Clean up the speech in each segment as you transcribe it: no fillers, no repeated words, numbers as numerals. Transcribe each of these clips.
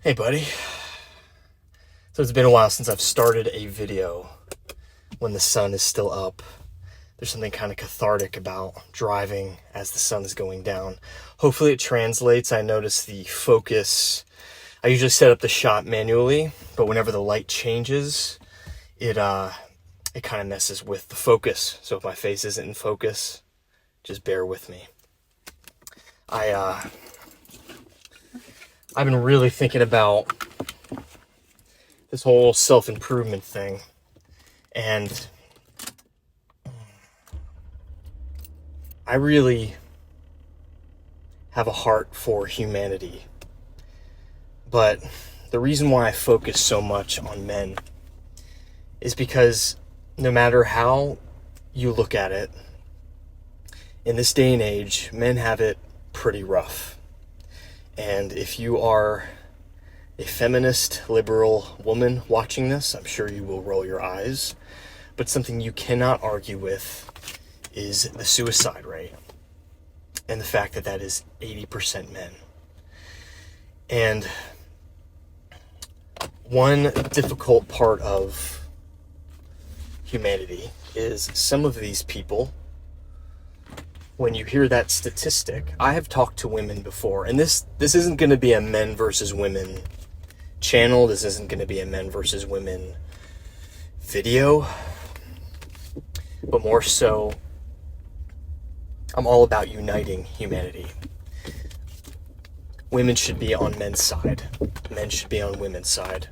Hey buddy. So it's been a while since I've started a video when the sun is still up. There's something kind of cathartic about driving as the sun is going down. Hopefully it translates. I notice the focus. I usually set up the shot manually, but whenever the light changes, it kind of messes with the focus. So if my face isn't in focus, just bear with me. I've been really thinking about this whole self-improvement thing, and I really have a heart for humanity. But the reason why I focus so much on men is because no matter how you look at it, in this day and age, men have it pretty rough. And if you are a feminist, liberal woman watching this, I'm sure you will roll your eyes. But something you cannot argue with is the suicide rate and the fact that that is 80% men. And one difficult part of humanity is some of these people, when you hear that statistic, I have talked to women before, and this isn't going to be a men versus women channel. This isn't going to be a men versus women video, but more so, I'm all about uniting humanity. Women should be on men's side. Men should be on women's side.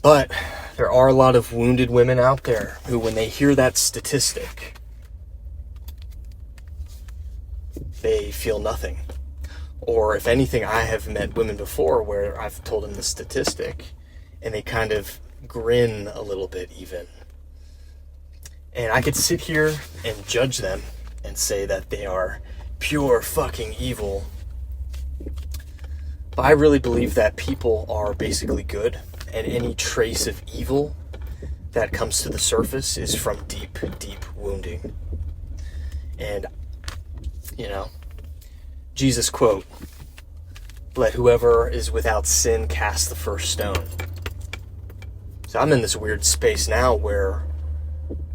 But there are a lot of wounded women out there who, when they hear that statistic, they feel nothing. Or if anything, I have met women before where I've told them the statistic and they kind of grin a little bit even. And I could sit here and judge them and say that they are pure fucking evil. But I really believe that people are basically good, and any trace of evil that comes to the surface is from deep, deep wounding. And Jesus quote, "Let whoever is without sin cast the first stone." So I'm in this weird space now where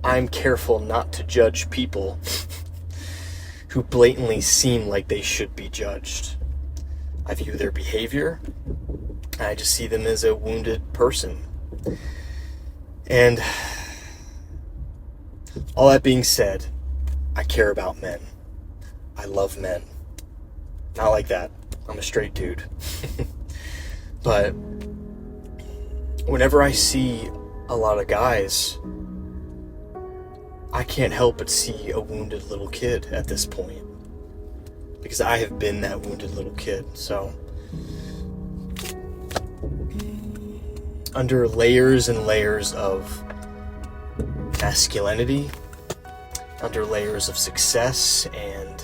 I'm careful not to judge people who blatantly seem like they should be judged. I view their behavior, and I just see them as a wounded person. And all that being said, I care about men. I love men. Not like that. I'm a straight dude. But whenever I see a lot of guys, I can't help but see a wounded little kid at this point. Because I have been that wounded little kid. So under layers and layers of masculinity, under layers of success and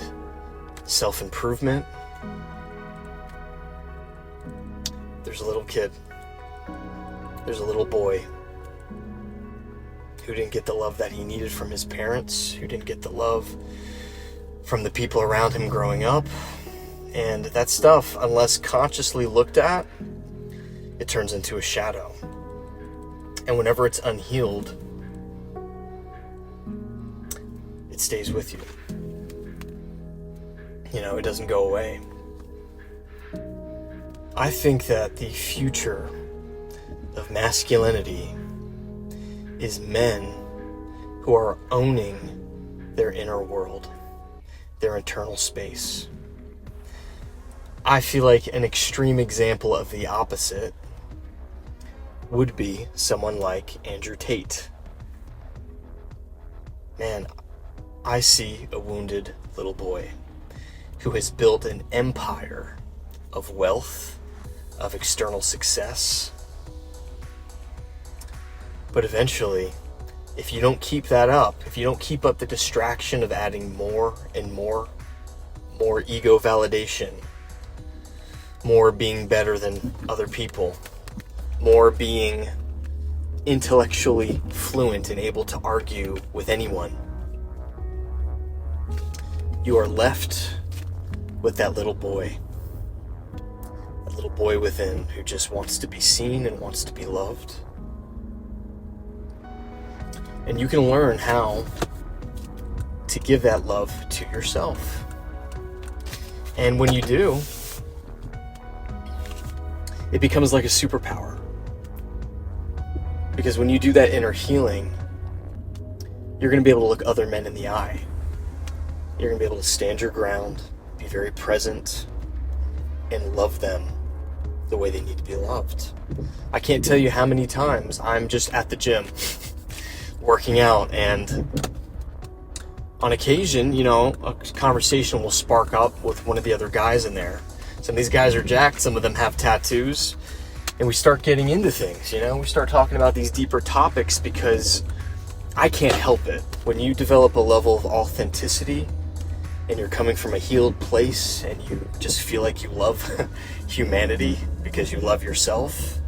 self-improvement, there's a little kid. There's a little boy who didn't get the love that he needed from his parents, who didn't get the love from the people around him growing up. And that stuff, unless consciously looked at, it turns into a shadow. And whenever it's unhealed, it stays with you. It doesn't go away. I think that the future of masculinity is men who are owning their inner world, their internal space. I feel like an extreme example of the opposite would be someone like Andrew Tate. Man, I see a wounded little boy who has built an empire of wealth, of external success. But eventually, if you don't keep that up, if you don't keep up the distraction of adding more and more ego validation, more being better than other people, more being intellectually fluent and able to argue with anyone, you are left with that little boy little boy within who just wants to be seen and wants to be loved. And you can learn how to give that love to yourself. And when you do, it becomes like a superpower. Because when you do that inner healing, you're going to be able to look other men in the eye. You're going to be able to stand your ground, be very present, and love them the way they need to be loved. I can't tell you how many times I'm just at the gym working out, and on occasion, a conversation will spark up with one of the other guys in there. Some of these guys are jacked, some of them have tattoos, and we start getting into things, we start talking about these deeper topics because I can't help it. When you develop a level of authenticity and you're coming from a healed place and you just feel like you love humanity because you love yourself,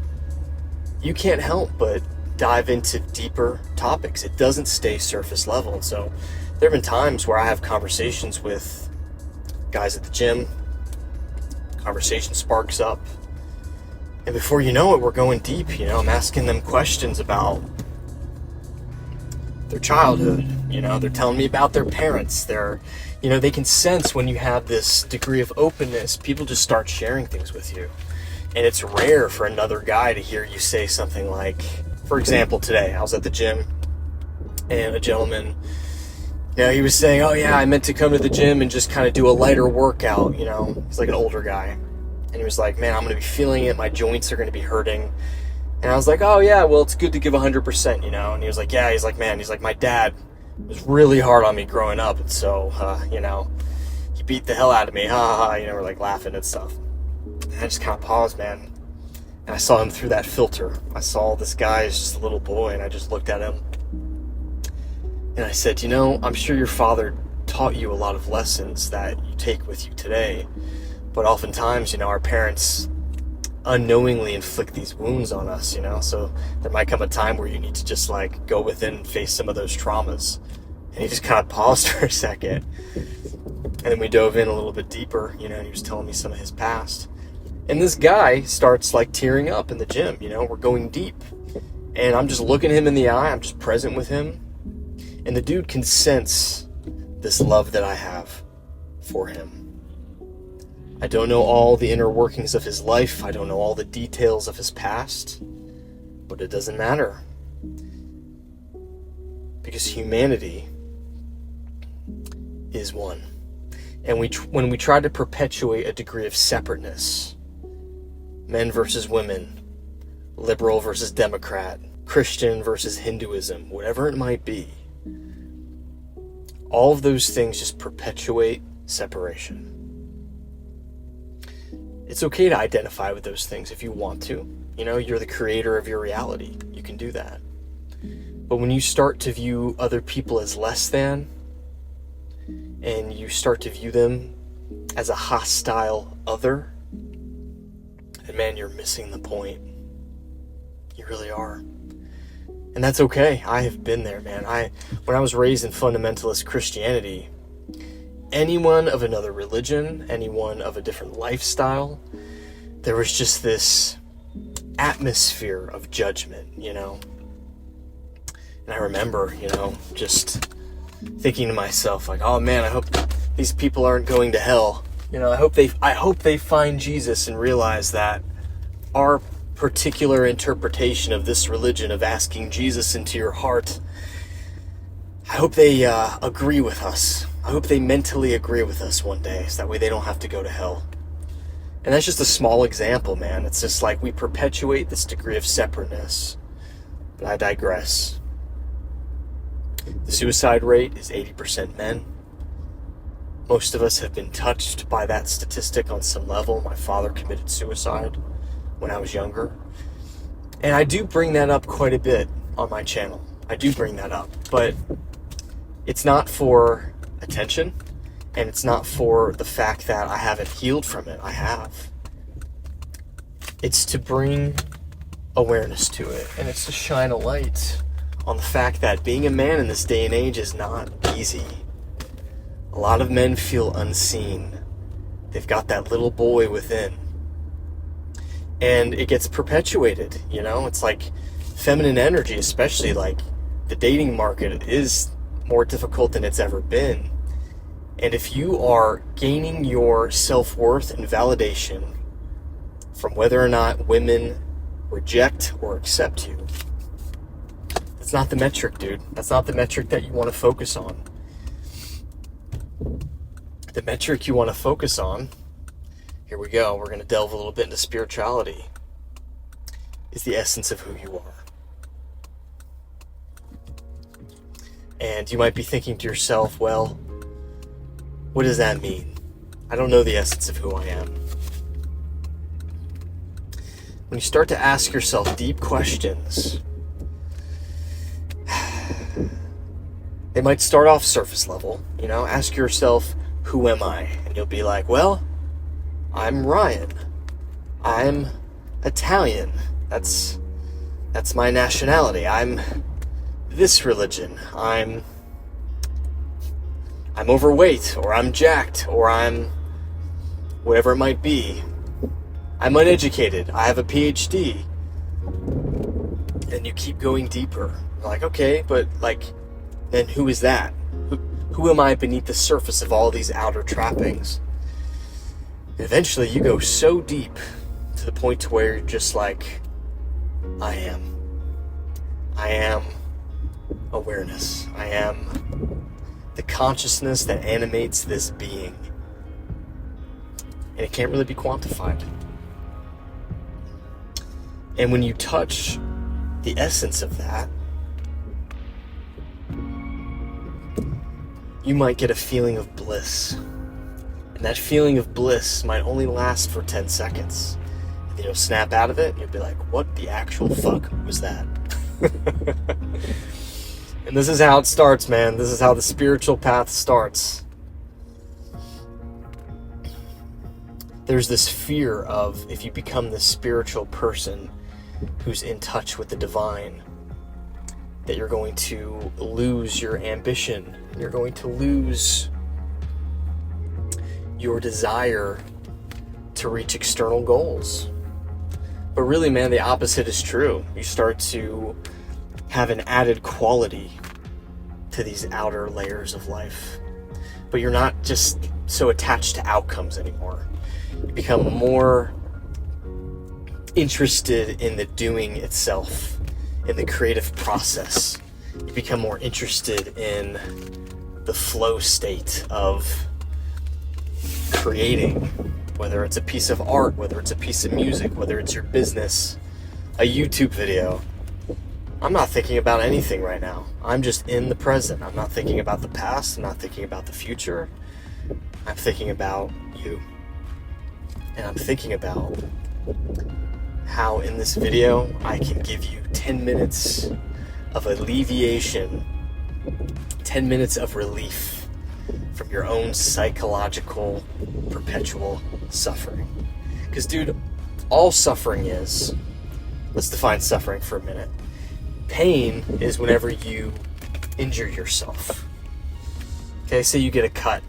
you can't help but dive into deeper topics. It doesn't stay surface level. And so there have been times where I have conversations with guys at the gym, conversation sparks up, and before you know it, we're going deep. I'm asking them questions about their childhood. They're telling me about their parents. They can sense when you have this degree of openness, people just start sharing things with you. And it's rare for another guy to hear you say something like, for example, today I was at the gym and a gentleman, he was saying, oh yeah, I meant to come to the gym and just kind of do a lighter workout. He's like an older guy. And he was like, man, I'm going to be feeling it. My joints are going to be hurting. And I was like, oh yeah, well, it's good to give 100%, And he was like, yeah, my dad was really hard on me growing up. And so, he beat the hell out of me. We're like laughing and stuff. And I just kind of paused, man. And I saw him through that filter. I saw this guy as just a little boy, and I just looked at him. And I said, I'm sure your father taught you a lot of lessons that you take with you today. But oftentimes, our parents unknowingly inflict these wounds on us, so there might come a time where you need to just go within and face some of those traumas. And he just kind of paused for a second. And then we dove in a little bit deeper, and he was telling me some of his past. And this guy starts tearing up in the gym, we're going deep. And I'm just looking him in the eye, I'm just present with him. And the dude can sense this love that I have for him. I don't know all the inner workings of his life. I don't know all the details of his past. But it doesn't matter. Because humanity is one. And when we try to perpetuate a degree of separateness, men versus women, liberal versus Democrat, Christian versus Hinduism, whatever it might be, all of those things just perpetuate separation. It's okay to identify with those things if you want to. You're the creator of your reality. You can do that. But when you start to view other people as less than, and you start to view them as a hostile other, and man, you're missing the point. You really are. And that's okay. I have been there, man. When I was raised in fundamentalist Christianity, anyone of another religion, anyone of a different lifestyle, there was just this atmosphere of judgment, And I remember, just thinking to myself, oh man, I hope these people aren't going to hell. I hope they find Jesus and realize that our particular interpretation of this religion of asking Jesus into your heart, I hope they agree with us. I hope they mentally agree with us one day, so that way they don't have to go to hell. And that's just a small example, man. It's just we perpetuate this degree of separateness. But I digress. The suicide rate is 80% men. Most of us have been touched by that statistic on some level. My father committed suicide when I was younger. And I do bring that up quite a bit on my channel. I do bring that up. But it's not for attention, and it's not for the fact that I haven't healed from it. I have. It's to bring awareness to it, and it's to shine a light on the fact that being a man in this day and age is not easy. A lot of men feel unseen. They've got that little boy within and it gets perpetuated. It's like feminine energy, especially like the dating market, is more difficult than it's ever been. And if you are gaining your self-worth and validation from whether or not women reject or accept you, that's not the metric, dude. That's not the metric that you want to focus on. The metric you want to focus on, here we go, we're going to delve a little bit into spirituality, is the essence of who you are. And you might be thinking to yourself, well, what does that mean? I don't know the essence of who I am. When you start to ask yourself deep questions, they might start off surface level. Ask yourself, who am I? And you'll be like, well, I'm Ryan. I'm Italian. That's my nationality. I'm this religion. I'm overweight, or I'm jacked, or I'm whatever it might be. I'm uneducated. I have a PhD. And you keep going deeper. You're like, okay, but then who is that? Who am I beneath the surface of all these outer trappings? And eventually you go so deep to the point to where you're just like, I am awareness. I am the consciousness that animates this being. And it can't really be quantified. And when you touch the essence of that, you might get a feeling of bliss. And that feeling of bliss might only last for 10 seconds. And then you'll snap out of it and you'll be like, what the actual fuck was that? And this is how it starts, man. This is how the spiritual path starts. There's this fear of, if you become this spiritual person who's in touch with the divine, that you're going to lose your ambition. You're going to lose your desire to reach external goals. But really, man, the opposite is true. You start to have an added quality to these outer layers of life. But you're not just so attached to outcomes anymore. You become more interested in the doing itself, in the creative process. You become more interested in the flow state of creating, whether it's a piece of art, whether it's a piece of music, whether it's your business, a YouTube video. I'm not thinking about anything right now. I'm just in the present. I'm not thinking about the past. I'm not thinking about the future. I'm thinking about you. And I'm thinking about how in this video I can give you 10 minutes of alleviation, 10 minutes of relief from your own psychological perpetual suffering. Because, dude, all suffering is, let's define suffering for a minute. Pain is whenever you injure yourself. Okay, say you get a cut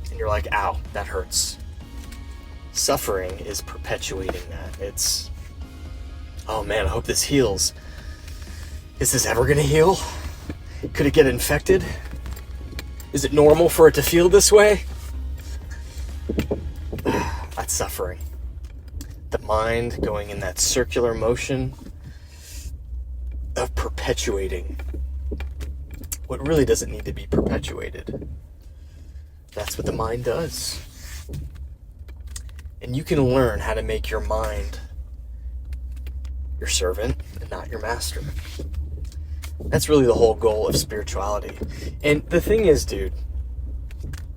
and you're like, ow, that hurts. Suffering is perpetuating that. It's, oh man, I hope this heals. Is this ever gonna heal? Could it get infected? Is it normal for it to feel this way? That's suffering. The mind going in that circular motion of perpetuating what really doesn't need to be perpetuated. That's what the mind does. And you can learn how to make your mind your servant and not your master. That's really the whole goal of spirituality. And the thing is, dude,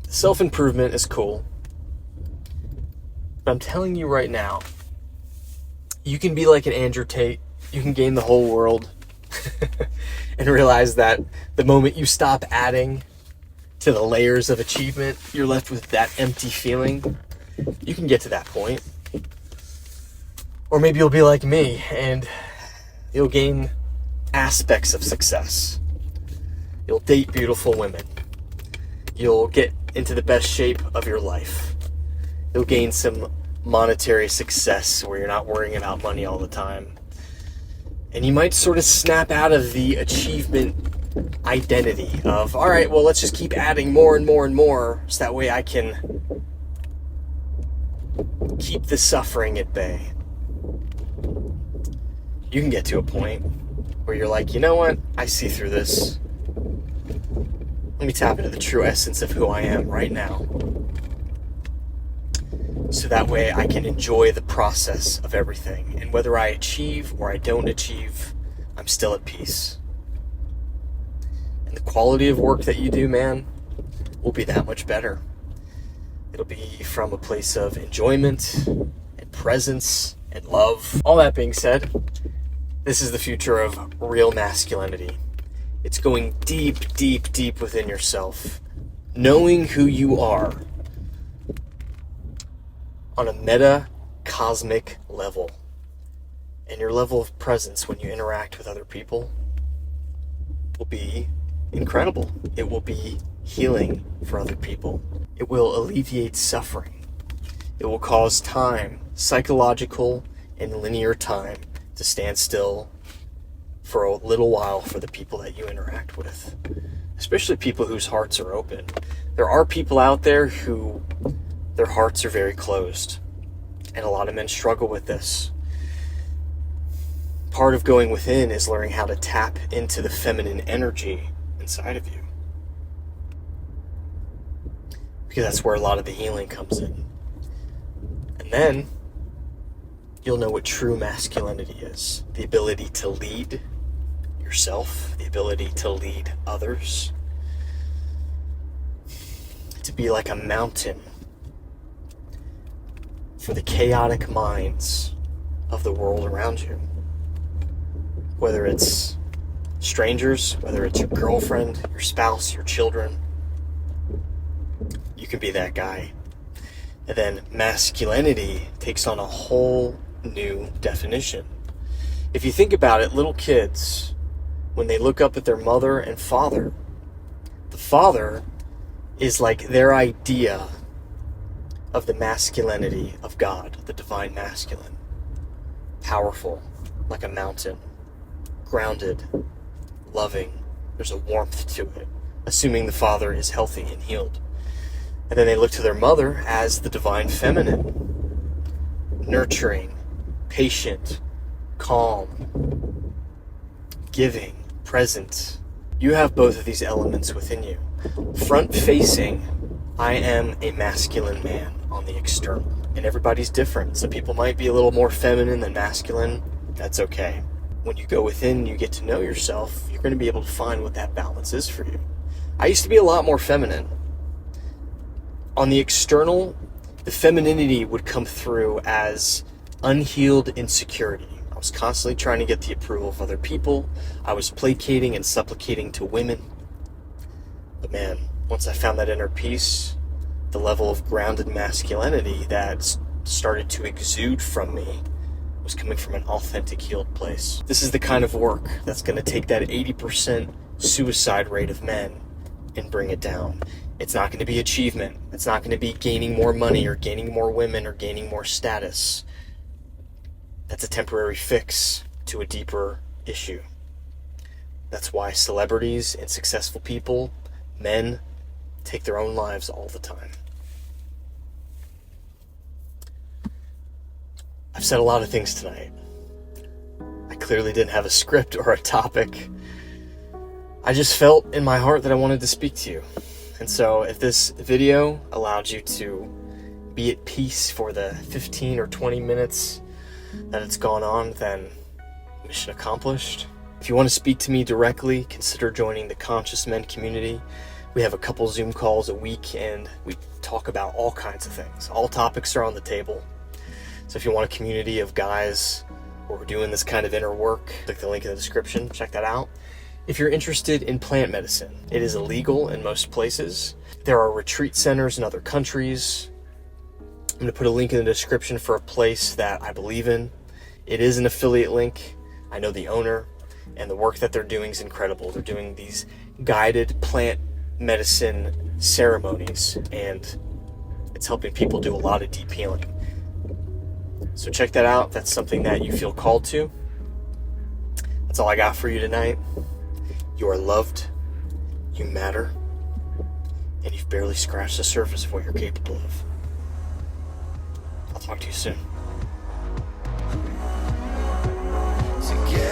self-improvement is cool. But I'm telling you right now, you can be like an Andrew Tate. You can gain the whole world and realize that the moment you stop adding to the layers of achievement, you're left with that empty feeling. You can get to that point. Or maybe you'll be like me and you'll gain aspects of success. You'll date beautiful women. You'll get into the best shape of your life. You'll gain some monetary success where you're not worrying about money all the time. And you might sort of snap out of the achievement identity of, all right, well, let's just keep adding more and more and more so that way I can keep the suffering at bay. You can get to a point where you're like, you know what? I see through this. Let me tap into the true essence of who I am right now. So that way I can enjoy the process of everything. And whether I achieve or I don't achieve, I'm still at peace. And the quality of work that you do, man, will be that much better. It'll be from a place of enjoyment and presence and love. All that being said, this is the future of real masculinity. It's going deep, deep, deep within yourself. Knowing who you are on a meta-cosmic level. And your level of presence when you interact with other people will be incredible. It will be healing for other people. It will alleviate suffering. It will cause time, psychological and linear time, to stand still for a little while for the people that you interact with. Especially people whose hearts are open. There are people out there who their hearts are very closed. And a lot of men struggle with this. Part of going within is learning how to tap into the feminine energy inside of you. Because that's where a lot of the healing comes in. And then you'll know what true masculinity is. The ability to lead yourself, the ability to lead others, to be like a mountain for the chaotic minds of the world around you. Whether it's strangers, whether it's your girlfriend, your spouse, your children, you can be that guy. And then masculinity takes on a whole new definition. If you think about it, little kids, when they look up at their mother and father, the father is like their idea of the masculinity of God, the divine masculine. Powerful, like a mountain, grounded, loving. There's a warmth to it, assuming the father is healthy and healed. And then they look to their mother as the divine feminine, nurturing, patient, calm, giving, present. You have both of these elements within you. Front-facing, I am a masculine man on the external. And everybody's different. Some people might be a little more feminine than masculine. That's okay. When you go within, you get to know yourself, you're going to be able to find what that balance is for you. I used to be a lot more feminine. On the external, the femininity would come through as unhealed insecurity. I was constantly trying to get the approval of other people. I was placating and supplicating to women. But man, once I found that inner peace, the level of grounded masculinity that started to exude from me was coming from an authentic, healed place. This is the kind of work that's going to take that 80% suicide rate of men and bring it down. It's not going to be achievement. It's not going to be gaining more money or gaining more women or gaining more status. That's a temporary fix to a deeper issue. That's why celebrities and successful people, men, take their own lives all the time. I've said a lot of things tonight. I clearly didn't have a script or a topic. I just felt in my heart that I wanted to speak to you. And so if this video allowed you to be at peace for the 15 or 20 minutes that it's gone on, then mission accomplished. If you want to speak to me directly, consider joining the Conscious Men community. We have a couple Zoom calls a week and we talk about all kinds of things. All topics are on the table. So if you want a community of guys where we're doing this kind of inner work, click the link in the description, check that out. If you're interested in plant medicine, it is illegal in most places. There are retreat centers in other countries. I'm going to put a link in the description for a place that I believe in. It is an affiliate link. I know the owner, and the work that they're doing is incredible. They're doing these guided plant medicine ceremonies, and it's helping people do a lot of deep healing. So check that out. That's something that you feel called to. That's all I got for you tonight. You are loved, you matter, and you've barely scratched the surface of what you're capable of. I'll talk to you soon. Together.